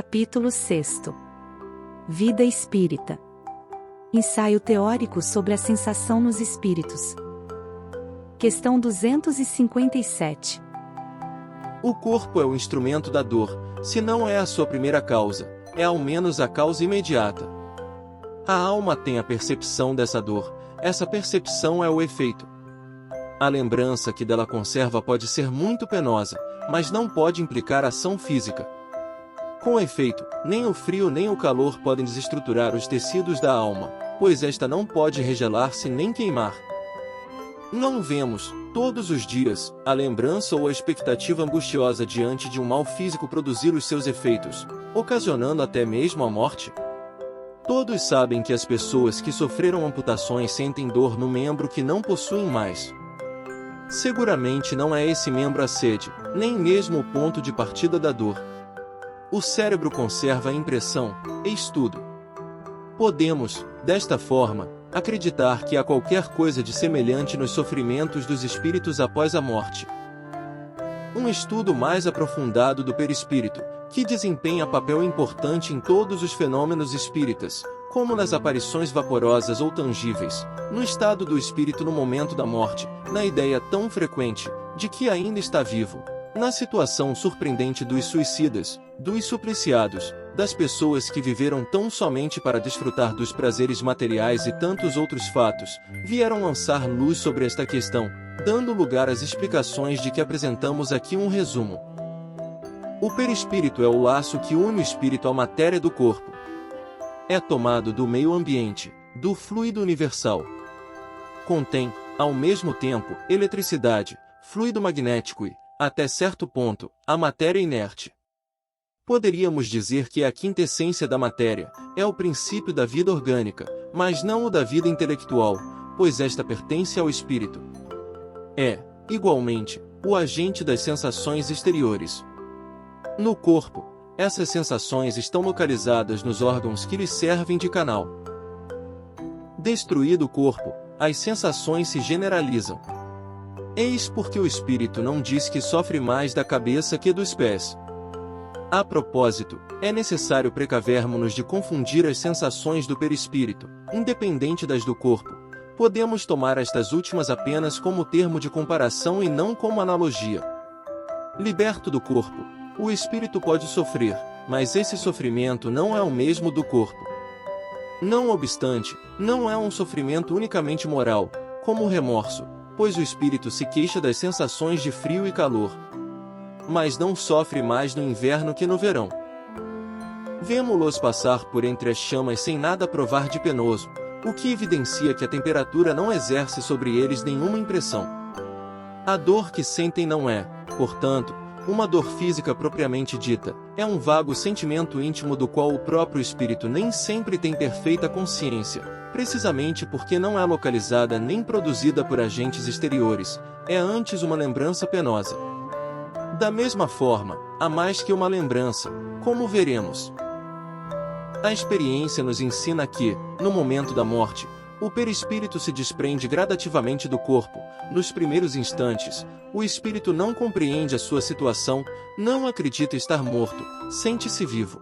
Capítulo 6. Vida espírita. Ensaio teórico sobre a sensação nos espíritos. Questão 257. O corpo é o instrumento da dor, se não é a sua primeira causa, é ao menos a causa imediata. A alma tem a percepção dessa dor, essa percepção é o efeito. A lembrança que dela conserva pode ser muito penosa, mas não pode implicar ação física. Com efeito, nem o frio nem o calor podem desestruturar os tecidos da alma, pois esta não pode regelar-se nem queimar. Não vemos, todos os dias, a lembrança ou a expectativa angustiosa diante de um mal físico produzir os seus efeitos, ocasionando até mesmo a morte? Todos sabem que as pessoas que sofreram amputações sentem dor no membro que não possuem mais. Seguramente não é esse membro a sede, nem mesmo o ponto de partida da dor. O cérebro conserva a impressão, eis tudo. Podemos, desta forma, acreditar que há qualquer coisa de semelhante nos sofrimentos dos espíritos após a morte. Um estudo mais aprofundado do perispírito, que desempenha papel importante em todos os fenômenos espíritas, como nas aparições vaporosas ou tangíveis, no estado do espírito no momento da morte, na ideia tão frequente de que ainda está vivo, na situação surpreendente dos suicidas, dos supliciados, das pessoas que viveram tão somente para desfrutar dos prazeres materiais e tantos outros fatos, vieram lançar luz sobre esta questão, dando lugar às explicações de que apresentamos aqui um resumo. O perispírito é o laço que une o espírito à matéria do corpo. É tomado do meio ambiente, do fluido universal. Contém, ao mesmo tempo, eletricidade, fluido magnético e, até certo ponto, a matéria inerte. Poderíamos dizer que é a quintessência da matéria, é o princípio da vida orgânica, mas não o da vida intelectual, pois esta pertence ao espírito. É, igualmente, o agente das sensações exteriores. No corpo, essas sensações estão localizadas nos órgãos que lhes servem de canal. Destruído o corpo, as sensações se generalizam. Eis porque o espírito não diz que sofre mais da cabeça que dos pés. A propósito, é necessário precavermos-nos de confundir as sensações do perispírito, independente das do corpo. Podemos tomar estas últimas apenas como termo de comparação e não como analogia. Liberto do corpo, o espírito pode sofrer, mas esse sofrimento não é o mesmo do corpo. Não obstante, não é um sofrimento unicamente moral, como o remorso, pois o espírito se queixa das sensações de frio e calor. Mas não sofre mais no inverno que no verão. Vemo-los passar por entre as chamas sem nada provar de penoso, o que evidencia que a temperatura não exerce sobre eles nenhuma impressão. A dor que sentem não é, portanto, uma dor física propriamente dita, é um vago sentimento íntimo do qual o próprio espírito nem sempre tem perfeita consciência, precisamente porque não é localizada nem produzida por agentes exteriores, é antes uma lembrança penosa. Da mesma forma, há mais que uma lembrança, como veremos. A experiência nos ensina que, no momento da morte, o perispírito se desprende gradativamente do corpo. Nos primeiros instantes, o espírito não compreende a sua situação, não acredita estar morto, sente-se vivo.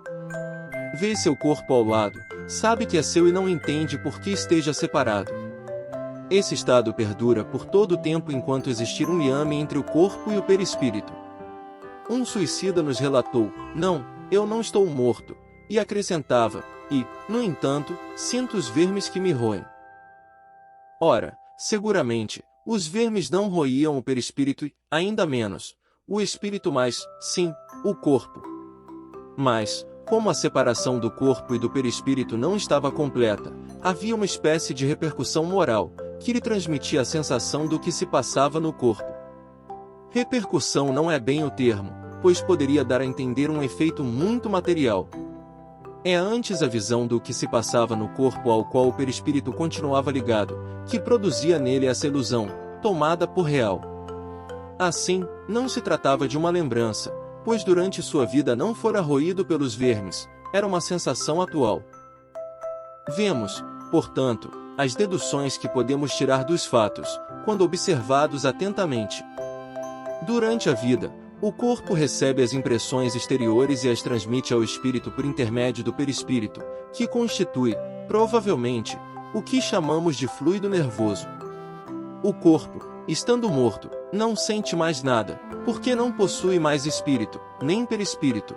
Vê seu corpo ao lado, sabe que é seu e não entende por que esteja separado. Esse estado perdura por todo o tempo enquanto existir um liame entre o corpo e o perispírito. Um suicida nos relatou: "Não, eu não estou morto", e acrescentava: "E, no entanto, sinto os vermes que me roem." Ora, seguramente, os vermes não roíam o perispírito e, ainda menos, o espírito, mas, sim, o corpo. Mas, como a separação do corpo e do perispírito não estava completa, havia uma espécie de repercussão moral, que lhe transmitia a sensação do que se passava no corpo. Repercussão não é bem o termo, pois poderia dar a entender um efeito muito material. É antes a visão do que se passava no corpo ao qual o perispírito continuava ligado, que produzia nele essa ilusão, tomada por real. Assim, não se tratava de uma lembrança, pois durante sua vida não fora roído pelos vermes, era uma sensação atual. Vemos, portanto, as deduções que podemos tirar dos fatos, quando observados atentamente. Durante a vida, O corpo recebe as impressões exteriores e as transmite ao espírito por intermédio do perispírito, que constitui, provavelmente, o que chamamos de fluido nervoso. O corpo, estando morto, não sente mais nada, porque não possui mais espírito, nem perispírito.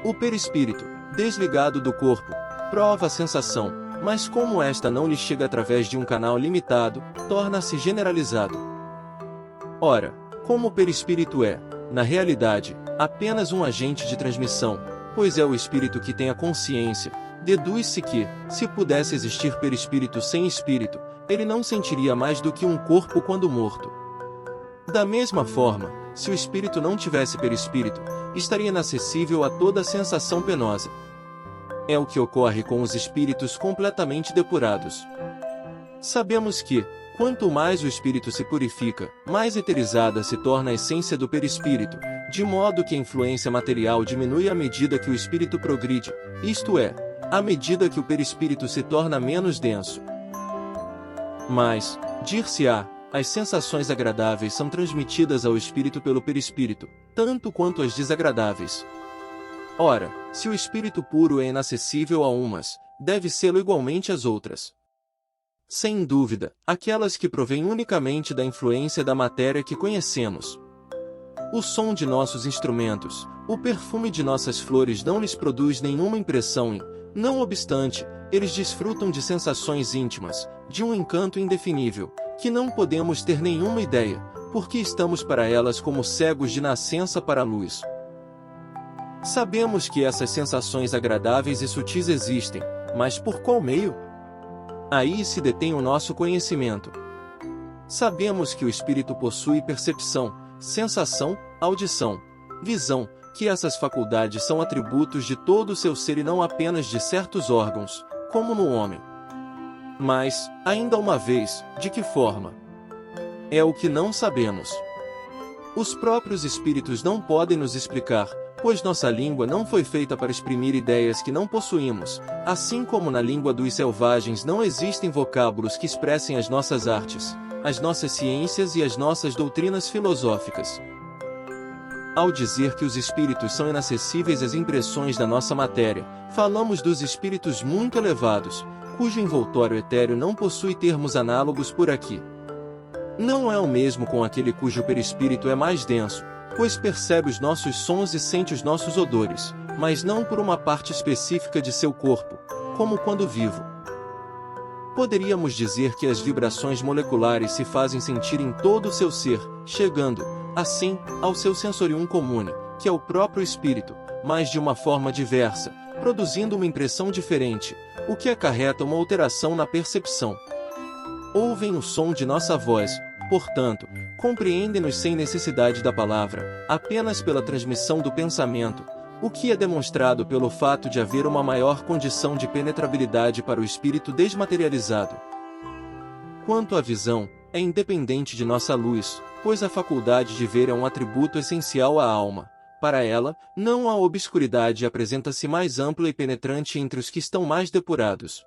O perispírito, desligado do corpo, prova a sensação, mas como esta não lhe chega através de um canal limitado, torna-se generalizado. Ora, como o perispírito é, na realidade, apenas um agente de transmissão, pois é o espírito que tem a consciência, deduz-se que, se pudesse existir perispírito sem espírito, ele não sentiria mais do que um corpo quando morto. Da mesma forma, se o espírito não tivesse perispírito, estaria inacessível a toda sensação penosa. É o que ocorre com os espíritos completamente depurados. Sabemos que, quanto mais o espírito se purifica, mais eterizada se torna a essência do perispírito, de modo que a influência material diminui à medida que o espírito progride, isto é, à medida que o perispírito se torna menos denso. Mas, dir-se-á, as sensações agradáveis são transmitidas ao espírito pelo perispírito, tanto quanto as desagradáveis. Ora, se o espírito puro é inacessível a umas, deve sê-lo igualmente às outras. Sem dúvida, aquelas que provêm unicamente da influência da matéria que conhecemos. O som de nossos instrumentos, o perfume de nossas flores não lhes produz nenhuma impressão e, não obstante, eles desfrutam de sensações íntimas, de um encanto indefinível, que não podemos ter nenhuma ideia, porque estamos para elas como cegos de nascença para a luz. Sabemos que essas sensações agradáveis e sutis existem, mas por qual meio? Aí se detém o nosso conhecimento. Sabemos que o espírito possui percepção, sensação, audição, visão, que essas faculdades são atributos de todo o seu ser e não apenas de certos órgãos, como no homem. Mas, ainda uma vez, de que forma? É o que não sabemos. Os próprios espíritos não podem nos explicar, pois nossa língua não foi feita para exprimir ideias que não possuímos, assim como na língua dos selvagens não existem vocábulos que expressem as nossas artes, as nossas ciências e as nossas doutrinas filosóficas. Ao dizer que os espíritos são inacessíveis às impressões da nossa matéria, falamos dos espíritos muito elevados, cujo envoltório etéreo não possui termos análogos por aqui. Não é o mesmo com aquele cujo perispírito é mais denso, pois percebe os nossos sons e sente os nossos odores, mas não por uma parte específica de seu corpo, como quando vivo. Poderíamos dizer que as vibrações moleculares se fazem sentir em todo o seu ser, chegando, assim, ao seu sensorium comune, que é o próprio espírito, mas de uma forma diversa, produzindo uma impressão diferente, o que acarreta uma alteração na percepção. Ouvem o som de nossa voz, portanto, compreendem-nos sem necessidade da palavra, apenas pela transmissão do pensamento, o que é demonstrado pelo fato de haver uma maior condição de penetrabilidade para o espírito desmaterializado. Quanto à visão, é independente de nossa luz, pois a faculdade de ver é um atributo essencial à alma. Para ela, não há obscuridade e apresenta-se mais ampla e penetrante entre os que estão mais depurados.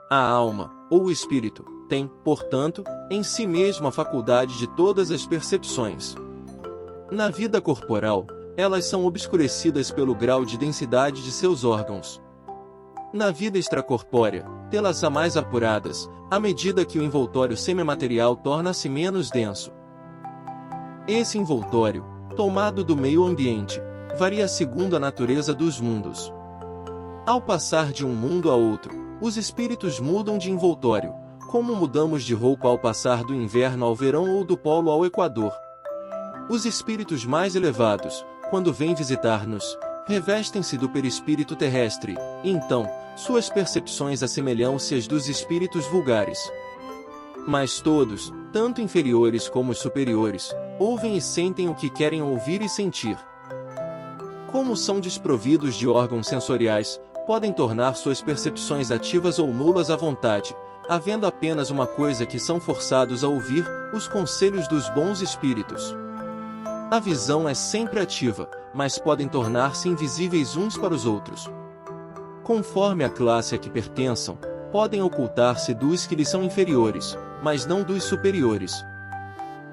A alma, ou o espírito, tem, portanto, em si mesmo a faculdade de todas as percepções. Na vida corporal, elas são obscurecidas pelo grau de densidade de seus órgãos. Na vida extracorpórea, tê-las a mais apuradas, à medida que o envoltório semimaterial torna-se menos denso. Esse envoltório, tomado do meio ambiente, varia segundo a natureza dos mundos. Ao passar de um mundo a outro, os espíritos mudam de envoltório, como mudamos de roupa ao passar do inverno ao verão ou do polo ao equador. Os espíritos mais elevados, quando vêm visitar-nos, revestem-se do perispírito terrestre, e então, suas percepções assemelham-se às dos espíritos vulgares. Mas todos, tanto inferiores como os superiores, ouvem e sentem o que querem ouvir e sentir. Como são desprovidos de órgãos sensoriais, podem tornar suas percepções ativas ou nulas à vontade, havendo apenas uma coisa que são forçados a ouvir, os conselhos dos bons espíritos. A visão é sempre ativa, mas podem tornar-se invisíveis uns para os outros. Conforme a classe a que pertençam, podem ocultar-se dos que lhes são inferiores, mas não dos superiores.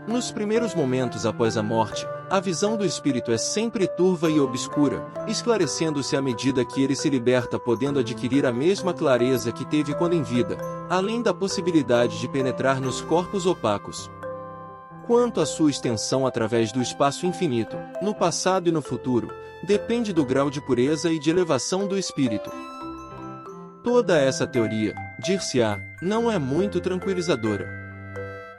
Nos primeiros momentos após a morte, A visão do espírito é sempre turva e obscura, esclarecendo-se à medida que ele se liberta, podendo adquirir a mesma clareza que teve quando em vida, além da possibilidade de penetrar nos corpos opacos. Quanto à sua extensão através do espaço infinito, no passado e no futuro, depende do grau de pureza e de elevação do espírito. Toda essa teoria, dir-se-á, não é muito tranquilizadora.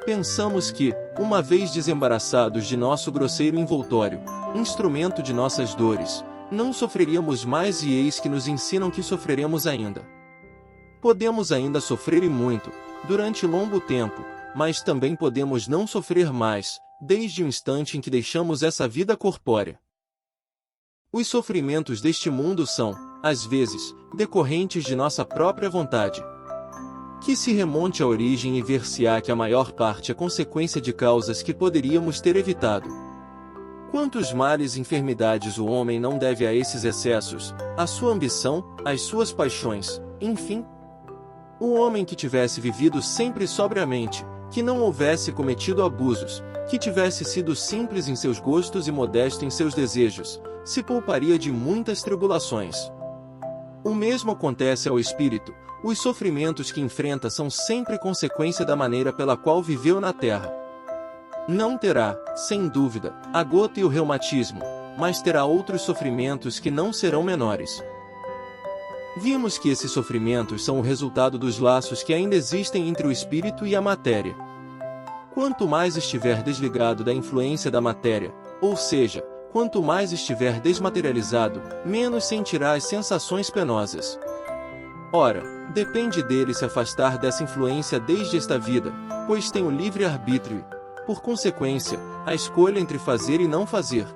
Pensamos que, uma vez desembaraçados de nosso grosseiro envoltório, instrumento de nossas dores, não sofreríamos mais, e eis que nos ensinam que sofreremos ainda. Podemos ainda sofrer e muito, durante longo tempo, mas também podemos não sofrer mais, desde o instante em que deixamos essa vida corpórea. Os sofrimentos deste mundo são, às vezes, decorrentes de nossa própria vontade. Que se remonte à origem e ver-se-á que a maior parte é consequência de causas que poderíamos ter evitado. Quantos males e enfermidades o homem não deve a esses excessos, à sua ambição, às suas paixões, enfim? O homem que tivesse vivido sempre sobriamente, que não houvesse cometido abusos, que tivesse sido simples em seus gostos e modesto em seus desejos, se pouparia de muitas tribulações. O mesmo acontece ao espírito. Os sofrimentos que enfrenta são sempre consequência da maneira pela qual viveu na terra. Não terá, sem dúvida, a gota e o reumatismo, mas terá outros sofrimentos que não serão menores. Vimos que esses sofrimentos são o resultado dos laços que ainda existem entre o espírito e a matéria. Quanto mais estiver desligado da influência da matéria, ou seja, quanto mais estiver desmaterializado, menos sentirá as sensações penosas. Ora, depende dele se afastar dessa influência desde esta vida, pois tem o livre-arbítrio e, por consequência, a escolha entre fazer e não fazer.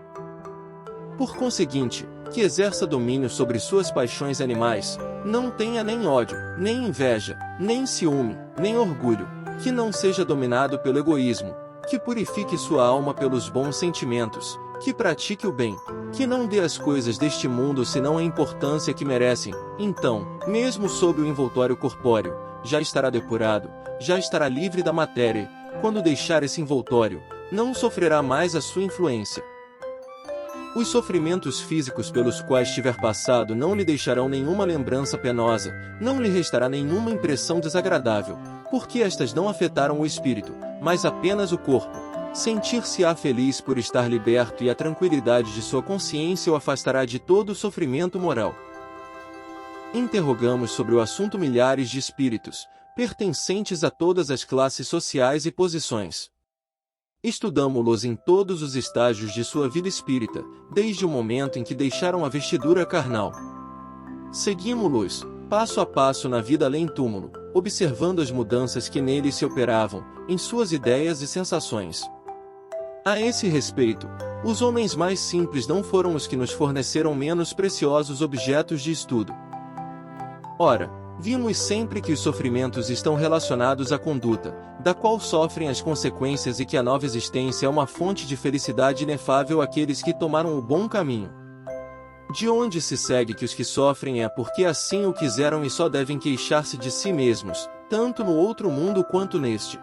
Por conseguinte, que exerça domínio sobre suas paixões animais, não tenha nem ódio, nem inveja, nem ciúme, nem orgulho, que não seja dominado pelo egoísmo, que purifique sua alma pelos bons sentimentos, que pratique o bem, que não dê às coisas deste mundo senão a importância que merecem. Então, mesmo sob o envoltório corpóreo, já estará depurado, já estará livre da matéria, e, quando deixar esse envoltório, não sofrerá mais a sua influência. Os sofrimentos físicos pelos quais tiver passado não lhe deixarão nenhuma lembrança penosa, não lhe restará nenhuma impressão desagradável, porque estas não afetaram o espírito, mas apenas o corpo. Sentir-se-á feliz por estar liberto, e a tranquilidade de sua consciência o afastará de todo o sofrimento moral. Interrogamos sobre o assunto milhares de espíritos, pertencentes a todas as classes sociais e posições. Estudamo-los em todos os estágios de sua vida espírita, desde o momento em que deixaram a vestidura carnal. Seguimo-los, passo a passo na vida além-túmulo, observando as mudanças que neles se operavam, em suas ideias e sensações. A esse respeito, os homens mais simples não foram os que nos forneceram menos preciosos objetos de estudo. Ora, vimos sempre que os sofrimentos estão relacionados à conduta, da qual sofrem as consequências, e que a nova existência é uma fonte de felicidade inefável àqueles que tomaram o bom caminho. De onde se segue que os que sofrem é porque assim o quiseram e só devem queixar-se de si mesmos, tanto no outro mundo quanto neste.